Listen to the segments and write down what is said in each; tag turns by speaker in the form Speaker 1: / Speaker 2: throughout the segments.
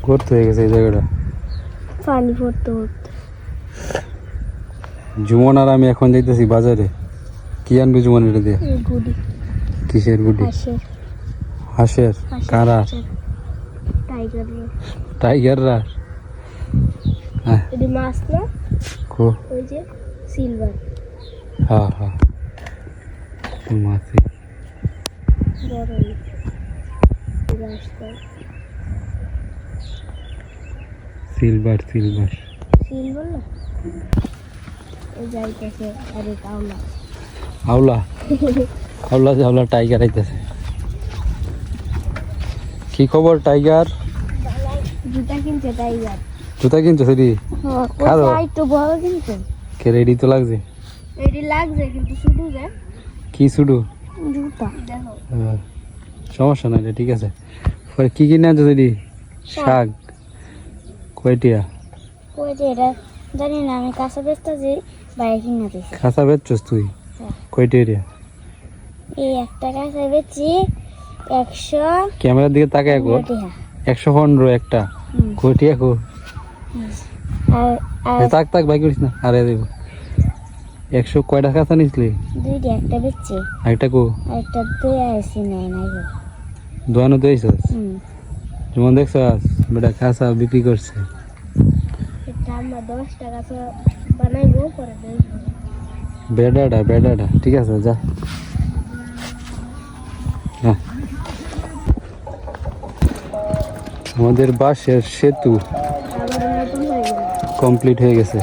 Speaker 1: গর্ত হয়ে গেছে এই জায়গাটা।
Speaker 2: পানি পড়তে পড়তে
Speaker 1: জুমন আর আমি এখন যাইতেছি বাজারে। কি আনবি জুমন এটা দিয়ে?
Speaker 2: গুড়ি
Speaker 1: কিসের গুটি? হাঁসের? কারা? টাইগাররা? হ্যাঁ
Speaker 2: এটি মাছ না, ওই যে সিলভার।
Speaker 1: হ্যাঁ হ্যাঁ মাছি
Speaker 2: বড়
Speaker 1: সিলভার সিলভার
Speaker 2: সিলভার না, এই যাইতেছে। আরে আওলা
Speaker 1: আওলা আওলা যে আওলা টাইগার আইতেছে। কি খবর টাইগার?
Speaker 2: জুতা কিনছে টাইগার।
Speaker 1: জুতা কিনছো সেটি?
Speaker 2: খারো একটু বড় কিনছে।
Speaker 1: কে রেডি তো লাগছে?
Speaker 2: রেডি লাগছে কিন্তু শুধু যে
Speaker 1: কি শুধু
Speaker 2: জুতা দেখো।
Speaker 1: সমস্যা নাই রে, ঠিক আছে। পরে কি কিনে আনছো সেটি? শাক কয়টিয়া?
Speaker 2: কয়টি এটা জানি না, আমি কাঁচা বেচতেছি, বাইরে কিনে দিয়েছি।
Speaker 1: কাঁচা বেচছস তুই? কয়টি এরিয়া?
Speaker 2: এই একটা কাঁচা বেচছি 100।
Speaker 1: ক্যামেরার দিকে তাকায় একো। 115 একটা কোটি একো।
Speaker 2: আর
Speaker 1: তাক তাক বাই করিস না। আরে দেব 100 কয়টা কাঁচা নিছলি?
Speaker 2: দুইটা, একটা বেচছি
Speaker 1: আরেকটা কো?
Speaker 2: একটা দুই আইছি নাই নাই গো।
Speaker 1: দোয়ানো দইছস? যেমন দেখছস বেটা কাঁচা বিক্রি করছে।
Speaker 2: এটা আমরা 10 টাকা বানাইবো পরে দেই।
Speaker 1: বেডাডা ঠিক আছে যা। হ্যাঁ আমাদের বাঁশের সেতু কমপ্লিট হয়ে গেছে।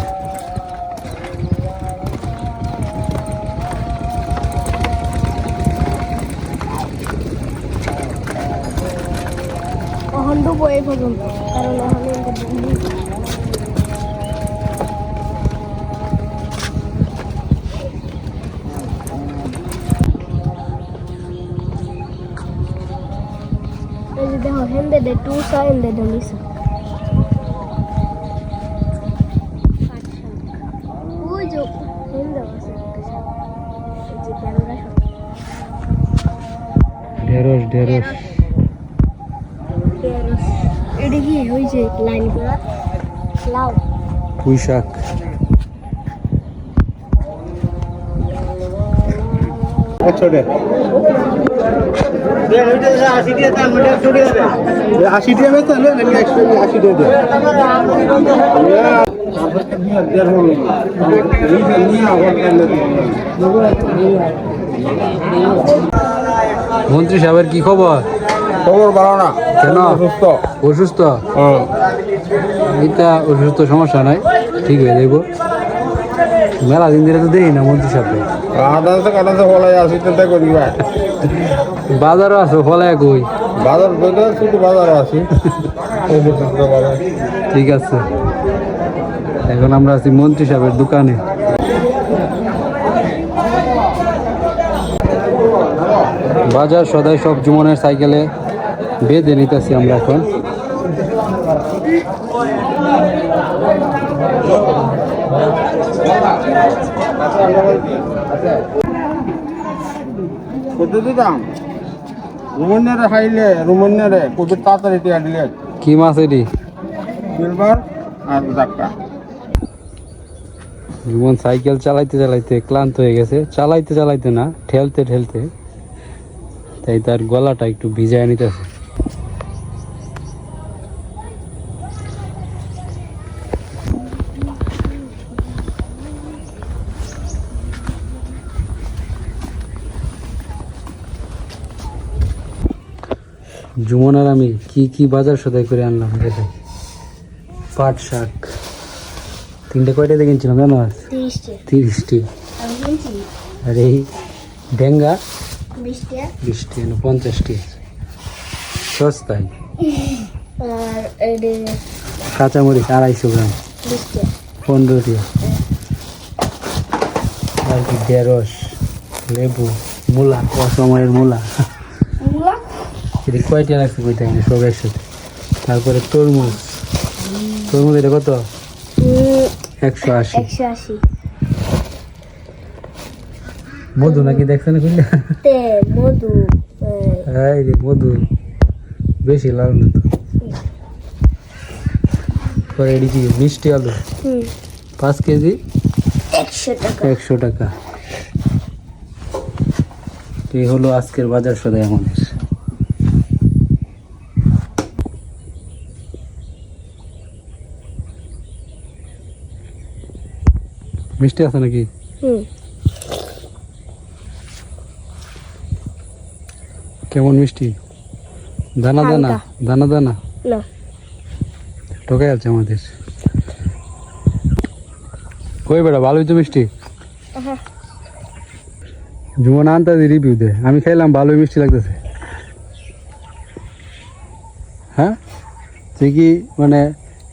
Speaker 2: এখন ডুবো এই পর্যন্ত, কারণ এখন এই যে দেখো হেন্দে দে 200 হেন্দে ডলিস। ওই যে হেন্দে আছে এই যে ক্যামেরা
Speaker 1: ঢেঁড়স
Speaker 2: ঢেঁড়স এটা কি ওই যে লাইন করা লাউ
Speaker 1: পুঁই শাক।
Speaker 3: छोटे 80 দিয়ে বেচতে হলে 80 দিয়ে দে।
Speaker 1: মন্ত্রী সাহেবের কি খবর?
Speaker 3: খবর ভালো না।
Speaker 1: কেন?
Speaker 3: অসুস্থ।
Speaker 1: অসুস্থ? এইটা অসুস্থ সমস্যা নাই, ঠিক হয়ে যাইব। মেলা দিন ধরে তো দেখি না মন্ত্রী সাহেব।
Speaker 3: কাটাতে ফলাই আসি তো করি ভাই।
Speaker 1: বাজারও আছো ফলাই কই?
Speaker 3: বাজার শুধু বাজারও আছি।
Speaker 1: ঠিক আছে, এখন আমরা আছি মন্ত্রী সাহেবের দোকানে। বাজার সদাই সব জুমনের সাইকেলে বেঁধে নিতেছি আমরা এখন।
Speaker 3: কত দিতাম রুমন্যারে খাইলে রুমন্যারে কত তাড়াতাড়ি টিয়া দিলে।
Speaker 1: কি মাছ এটি?
Speaker 3: সিলভার আর জাক্কা।
Speaker 1: জুমন সাইকেল চালাইতে চালাইতে ক্লান্ত হয়ে গেছে। চালাইতে চালাইতে না, ঠেলতে ঠেলতে, তাই তার গলাটা একটু ভিজায় নিতেছে। জুমন আর আমি কি কি বাজার সদাই করে আনলাম দেখাই। পাট শাক 3টে কয়টাতে কিনছিলাম জানো? 30টি। আর এই ডেঙ্গা 20টি, 50টি সস্তায়। কাঁচামরিচ 250 গ্রাম 15টি। আর কি ঢেঁড়স, লেবু, মূলা, অসময়ের মূলা। এটি কয়টা লাগছে কইতে সব একসাথে। তারপরে তরমুজ এটা কত? 180। মধু নাকি দেখছেন খুললে?
Speaker 2: মধু
Speaker 1: মধু বেশি লাল না তো। তারপরে এদিকে মিষ্টি আলু 5 কেজি
Speaker 2: 100 টাকা।
Speaker 1: 100 টাকা। এই হলো আজকের বাজার সদাই আমাদের। মিষ্টি আছে নাকি? কেমন মিষ্টি? দানা দানা
Speaker 2: হালকা।
Speaker 1: দানা দানা
Speaker 2: না
Speaker 1: ঠকাই আছে আমাদের। কই বেটা ভালোই তো মিষ্টি।
Speaker 2: হ্যাঁ
Speaker 1: জুমন আনতে রিভিউ দে, আমি খাইলাম ভালোই মিষ্টি লাগতেছে। হ্যাঁ তুই কি মানে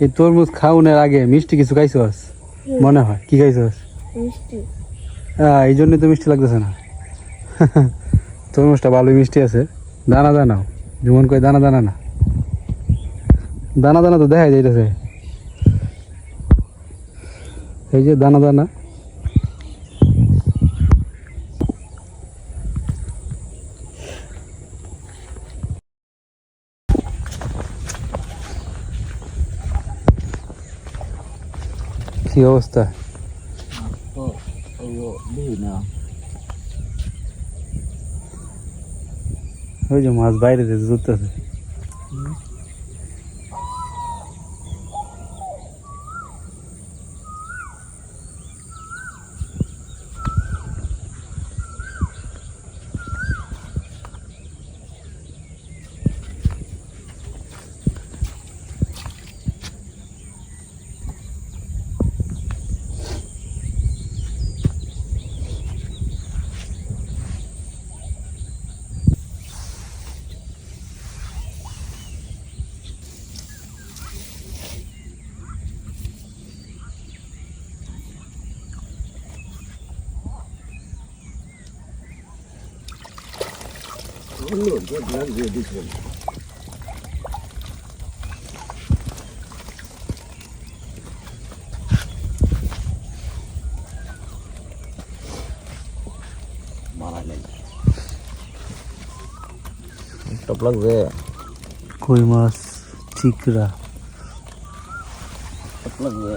Speaker 1: এই তরমুজ খাওয়ানোর আগে মিষ্টি কিছু খাইছস মনে হয়? কি খাইছস?
Speaker 2: মিষ্টি।
Speaker 1: এই জন্যই তো মিষ্টি লাগতেছে না। তরমুজটা ভালোই মিষ্টি আছে। দানা দানাও জুমন কই দানা দানা না, দানা দানা তো দেখা যাইতেছে। এই যে দানা দানা। কি অবস্থা? ওই যে মাছ বাইরে যেতে ধরতেছে।
Speaker 3: টপ লাগবে,
Speaker 1: কই মাছ চিকরা।
Speaker 3: টপ লাগবে।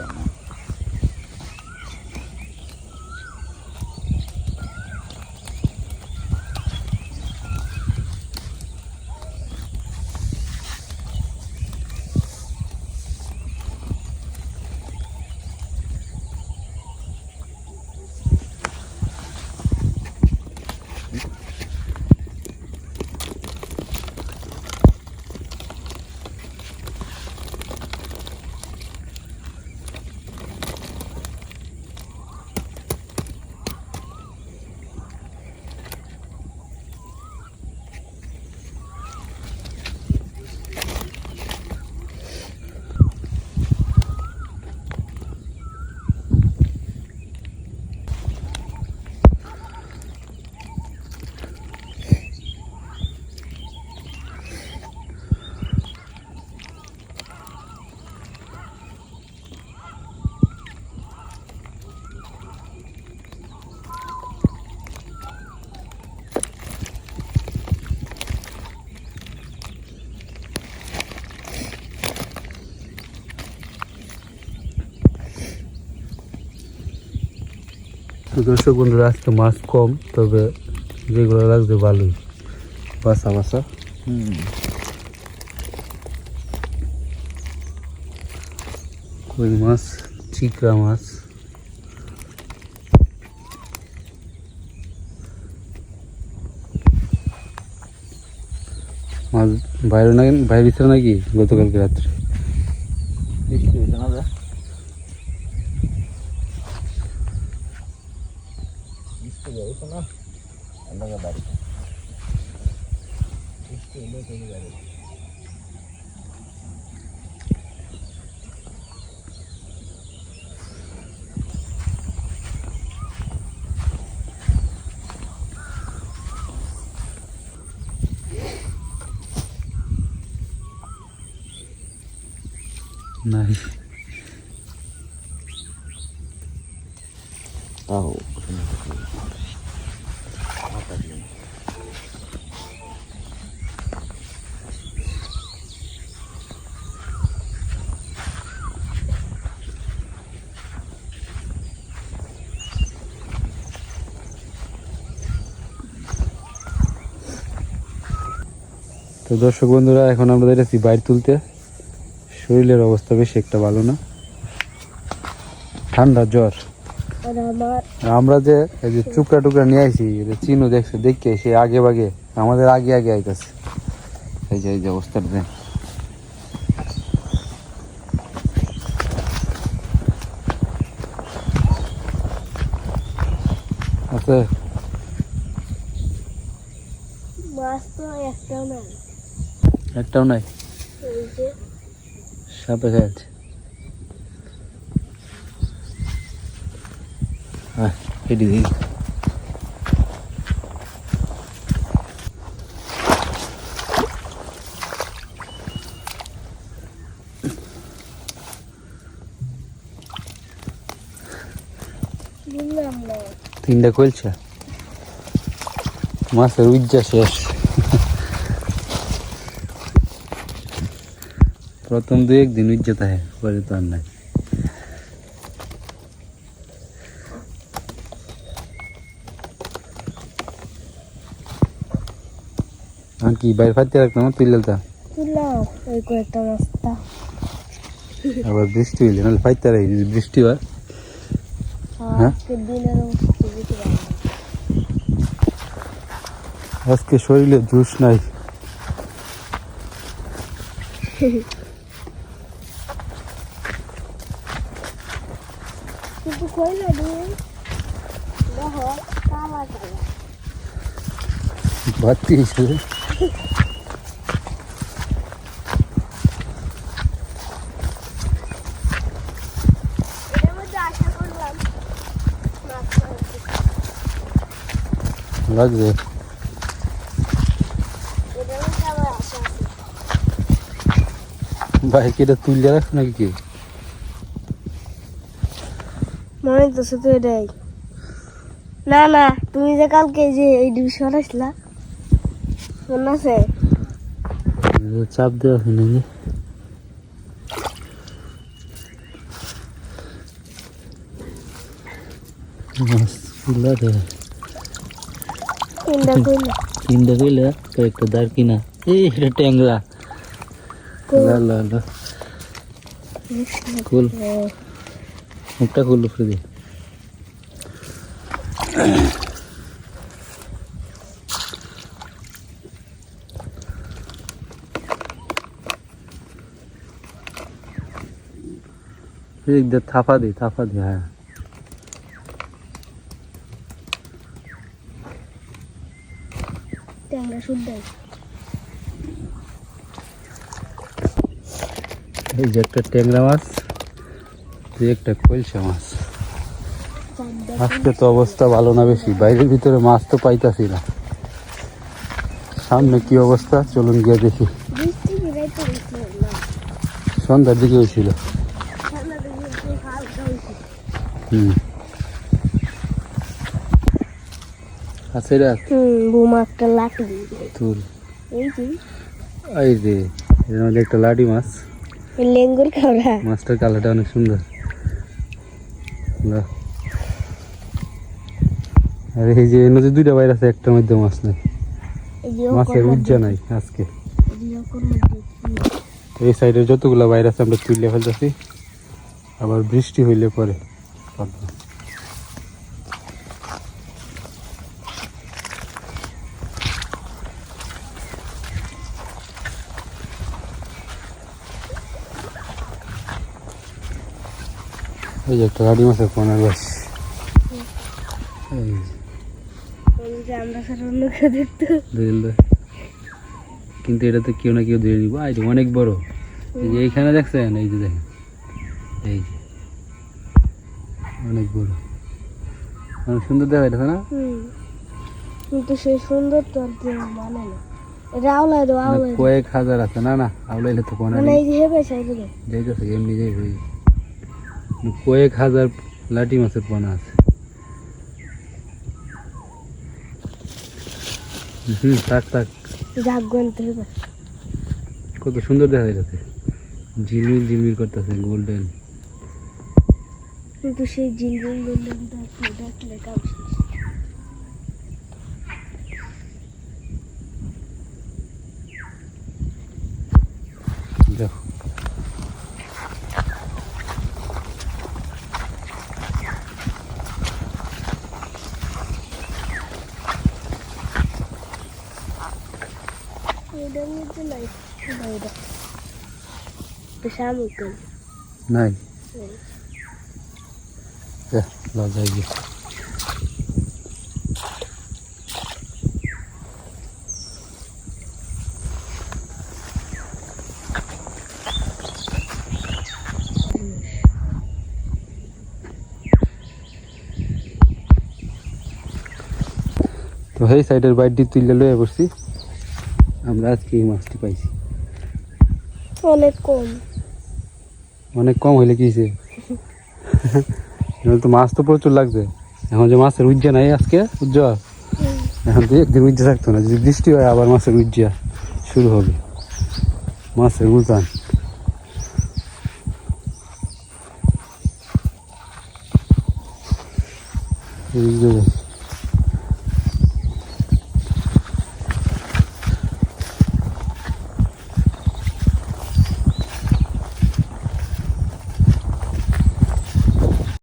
Speaker 1: তো দর্শক বন্ধুরা আজকে মাছ কম, তবে যেগুলো লাগছে ভালোই বাসা বাসা। কই মাছ চিকরা মাছ। মাছ বাইরে না বাইরে ছিল নাকি গতকালকে রাত্রে? নাই তো দর্শক বন্ধুরা, এখন আমরা যাচ্ছি বাইর তুলতে। শরীরের অবস্থা বেশি একটা ভালো না, ঠান্ডা জ্বর।
Speaker 2: আর আমার
Speaker 1: আর আমরা যে এই যে টুকরা টুকরা নিয়ে আইছি, চিনু দেখছে, দেখে সে আগে ভাগে আমাদের আগে আগে আইতাছে। এই যে অবস্থাটা দেখ। আছে
Speaker 2: মাছ তো একটাও না,
Speaker 1: একটাও নাই,
Speaker 2: এই যে
Speaker 1: সাপে খাইছে। হ্যাঁ, এটি দিই।
Speaker 2: বুঝলাম না।
Speaker 1: তিনটা কইলছে, মাছের উজ্জা শেষ। প্রথম 2-1 দিন উজ্জা থাকে, পরে তো আর নাই। আর কি বাইরে ফাইতে রাখতাম তুইলতা,
Speaker 2: বুঝলাম ওই কয়েকটা রাস্তা
Speaker 1: আবার বৃষ্টি হইলে নাহলে ফাইতে রাখি, যদি বৃষ্টি হয়। হ্যাঁ?
Speaker 2: আজকে দিনের অবস্থা বুঝতে পারলাম না।
Speaker 1: আজকে শরীরে জুস নাই।
Speaker 2: কিন্তু কইলা দিন দেখো কালা কালা
Speaker 1: বাতি হিসেবে
Speaker 2: এটার মধ্যে আশা করলাম মাছ পাওয়া
Speaker 1: লাগবে।
Speaker 2: এটার মধ্যে আমার আশা আছে।
Speaker 1: ভাই কি এটা তুলে রাখছো নাকি কি?
Speaker 2: মনে তো শুধু এটাই। না না, তুমি যে কালকে যে এই ডিভিশন আসলা মনে আছে?
Speaker 1: চাপ দেওয়া আছে নাকি? মাছ তুলা দেয়।
Speaker 2: তিনটা কইলা
Speaker 1: তিনটা কইলে তো একটা দাঁড় কিনা, এই এটা ট্যাংরা। লা লা লা কুল, মুখটা খুল উপরে দিয়ে। থাপা দি, থাপা দি। হ্যাঁ,
Speaker 2: ট্যাংরা শুদ্ধ
Speaker 1: এই যে একটা ট্যাংরা মাছ, এই একটা কলসা মাছ। আজকে তো অবস্থা ভালো না বেশি, বাইরের ভিতরে মাছ তো পাইতাছি না। সামনে কি অবস্থা চলুন গিয়ে দেখি।
Speaker 2: বৃষ্টি বিরাইতে হয়েছিল না,
Speaker 1: সন্ধ্যার দিকে হয়েছিল।
Speaker 2: ঠান্ডা দিকে একটু হালকা হয়েছিল।
Speaker 1: হুম, আছে রে
Speaker 2: বোমা একটা লাঠি
Speaker 1: তুল।
Speaker 2: এই যে
Speaker 1: এই যে এর মধ্যে একটা লাডি মাছ।
Speaker 2: এই লেঙ্গুর খাওয়া
Speaker 1: মাছটার কালারটা অনেক সুন্দর। বাহ। আর এই যে এর মধ্যে দুইটা বাইর আছে, একটার মধ্যে মাছ নাই, মাছের উজ্জা নাই আজকে। এই সাইডে যতগুলো বাইর আছে আমরা তুলে ফেলতেছি, আবার বৃষ্টি হইলে পরে পাবো। এই যে একটা রাডি মাছের পোনার বাস।
Speaker 2: আমরা স্যার অন্য কেউ দেখতো
Speaker 1: কিন্তু এটা তো কেউ না কেউ ধরে নিব। এই যে অনেক বড়, এই যে এইখানে দেখছেন, এই যে দেখেন, এই যে অনেক বড়, অনেক সুন্দর দেখা যাচ্ছে না?
Speaker 2: কিন্তু সেই সুন্দর তো আর কেউ মানে না। এটা আওলাই দাও, আওলাই দাও।
Speaker 1: কয়েক হাজার আছে। না না, আউলাইলে তো পোনা
Speaker 2: মানে এই যে হেবে সাইডে
Speaker 1: যাইতেছে, এমনি যাইবে। কয়েক হাজার লাটি মাছের পোনা আছে। থাক থাক,
Speaker 2: ঝাঁক গনতে হবে।
Speaker 1: কত সুন্দর দেখা যাচ্ছে, ঝিলমিল ঝিলমিল করতেছে, গোল্ডেন।
Speaker 2: কিন্তু সেই জিলজিল জিলজিলটা দেখলে কাম শেষ।
Speaker 1: দেখো
Speaker 2: এটার মধ্যে নাই বাইরে শামুক
Speaker 1: নাই লজাই গিয়ে তো সেই সাইডের বাইরটি তুললে লয়ে পড়ছি আমরা আজকে এই মাছটি পাইছি
Speaker 2: অনেক কম
Speaker 1: অনেক কম হইলে কি হয়েছে তো মাছ তো প্রচুর লাগছে এখন যে মাছের উজ্জা নাই আজকে উজ্জ্বল এখন তো একদিন উজ্জা থাকতো না যদি বৃষ্টি হয় আবার মাছের উজ্জা শুরু হবে মাছের উজান